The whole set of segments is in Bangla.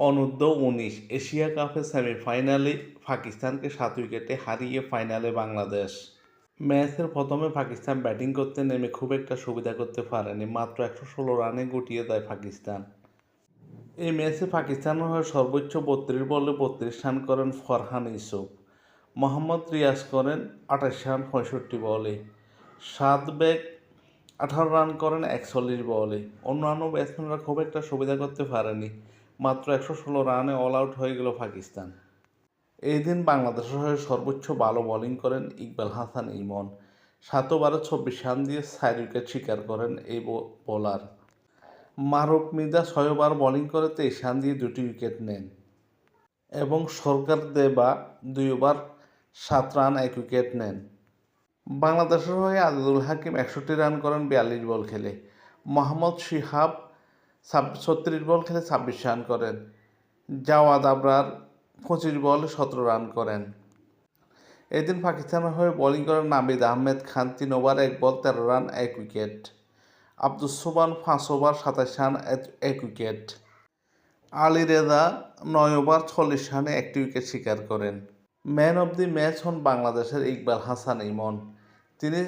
অনূর্ধ্ব-19 এশিয়া কাপের সেমিফাইনালে পাকিস্তানকে 7 উইকেটে হারিয়ে ফাইনালে বাংলাদেশ। ম্যাচের প্রথমে পাকিস্তান ব্যাটিং করতে নেমে খুব একটা সুবিধা করতে পারেনি, মাত্র 116 রানে গুটিয়ে দেয় পাকিস্তান। এই ম্যাচে পাকিস্তানের হয়ে সর্বোচ্চ 32 বলে 32 রান করেন ফরহান ইউসুফ। মোহাম্মদ রিয়াজ করেন 28 রান 65 বলে। বেগ 18 রান করেন 41 বলে। অন্যান্য ব্যাটসম্যানরা খুব একটা সুবিধা করতে পারেনি, মাত্র 116 রানে অল আউট হয়ে গেল পাকিস্তান। এই দিন বাংলাদেশের হয়ে সর্বোচ্চ ভালো বোলিং করেন ইকবাল হাসান ইমন। 7 ওভারে 24 রান দিয়ে 4 উইকেট শিকার করেন এই বোলার। মারুফ মির্জা 6 ওভার বোলিং করে 23 রান দিয়ে 2টি উইকেট নেন এবং সরকার দেবা 2 ওভার 7 রান 1 উইকেট নেন। বাংলাদেশের হয়ে আজিজুল হাকিম 61 রান করেন 42 বল খেলে। মোহাম্মদ শিহাব 36 বল খেলে 26 রান করেন। জাওয়াদ আবরার 25 বলে 17 রান করেন। এদিন পাকিস্তানের হয়ে বোলিং করেন নাবিদ আহমেদ খান 3 ওভার 1 বল 13 run 1 wicket. Abdus Sobhan 5 over 27 run 1 wicket. Ali Reza 9 over 40 রানে 1টি উইকেট শিকার করেন। ম্যান অব দি ম্যাচ হন বাংলাদেশের ইকবাল হাসান ইমন। তিনি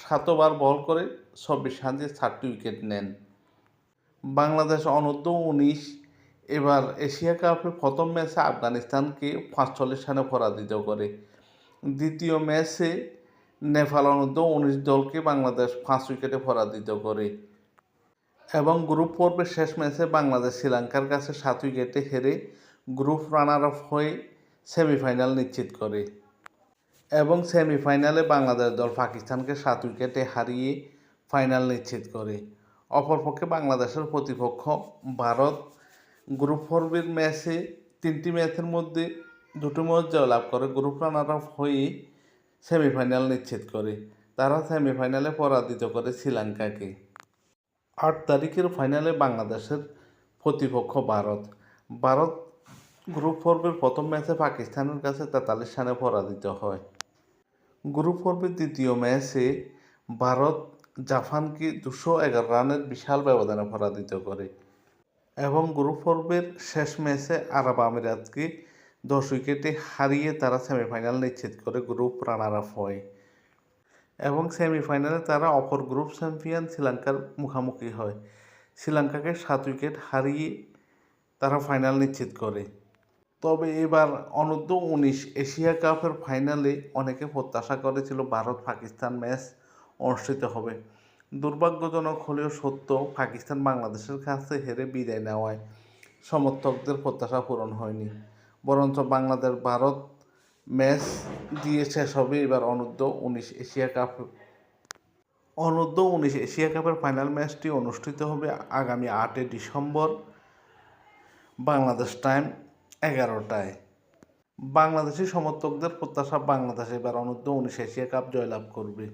7 ওভার বল করে 24 রান দিয়ে 4টি উইকেট নেন। বাংলাদেশ অনূর্ধ্ব-19 এবার এশিয়া কাপের প্রথম ম্যাচে আফগানিস্তানকে 45 রানে পরাজিত করে। দ্বিতীয় ম্যাচে নেপাল অনূর্ধ্ব-19 দলকে বাংলাদেশ 5 উইকেটে পরাজিত করে এবং গ্রুপ পর্বের শেষ ম্যাচে বাংলাদেশ শ্রীলঙ্কার কাছে 7 উইকেটে হেরে গ্রুপ রানার আপ হয়ে সেমিফাইনাল নিশ্চিত করে এবং সেমিফাইনালে বাংলাদেশ দল পাকিস্তানকে 7 উইকেটে হারিয়ে ফাইনাল নিশ্চিত করে। অপরপক্ষে বাংলাদেশের প্রতিপক্ষ ভারত গ্রুপ পর্বের ম্যাচে 3টি ম্যাচের মধ্যে 2টি ম্যাচ জয়লাভ করে গ্রুপ রানার আপ হয়ে সেমিফাইনাল নিশ্চিত করে। তারা সেমিফাইনালে পরাজিত করে শ্রীলঙ্কাকে। 8 তারিখের ফাইনালে বাংলাদেশের প্রতিপক্ষ ভারত গ্রুপ পর্বের প্রথম ম্যাচে পাকিস্তানের কাছে 43 রানে পরাজিত হয়। গ্রুপ পর্বের দ্বিতীয় ম্যাচে ভারত জাপানকে 211 রানের বিশাল ব্যবধানে পরাজিত করে এবং গ্রুপ পর্বের শেষ ম্যাচে আরব আমিরাতকে 10 উইকেটে হারিয়ে তারা সেমিফাইনাল নিশ্চিত করে গ্রুপ রানার আপ হয় এবং সেমিফাইনালে তারা অপর গ্রুপ চ্যাম্পিয়ন শ্রীলঙ্কার মুখোমুখি হয়। শ্রীলঙ্কাকে 7 উইকেট হারিয়ে তারা ফাইনাল নিশ্চিত করে। তবে এবার অনূর্ধ্ব-19 এশিয়া কাপের ফাইনালে অনেকে প্রত্যাশা করেছিল ভারত পাকিস্তান ম্যাচ অনুষ্ঠিত হবে। দুর্ভাগ্যজনক হলেও সত্য, পাকিস্তান বাংলাদেশের কাছে হেরে বিদায় নেওয়ায় সমর্থকদের প্রত্যাশা পূরণ হয়নি, বরঞ্চ বাংলাদেশ ভারত ম্যাচ দিয়ে শেষ হবে এবার অনূর্ধ্ব-19 এশিয়া কাপ। অনূর্ধ্ব-19 এশিয়া কাপের ফাইনাল ম্যাচটি অনুষ্ঠিত হবে আগামী 8 ডিসেম্বর বাংলাদেশ টাইম 11টায়। বাংলাদেশি সমর্থকদের প্রত্যাশা বাংলাদেশ এবার অনূর্ধ্ব-19 এশিয়া কাপ জয়লাভ করবে।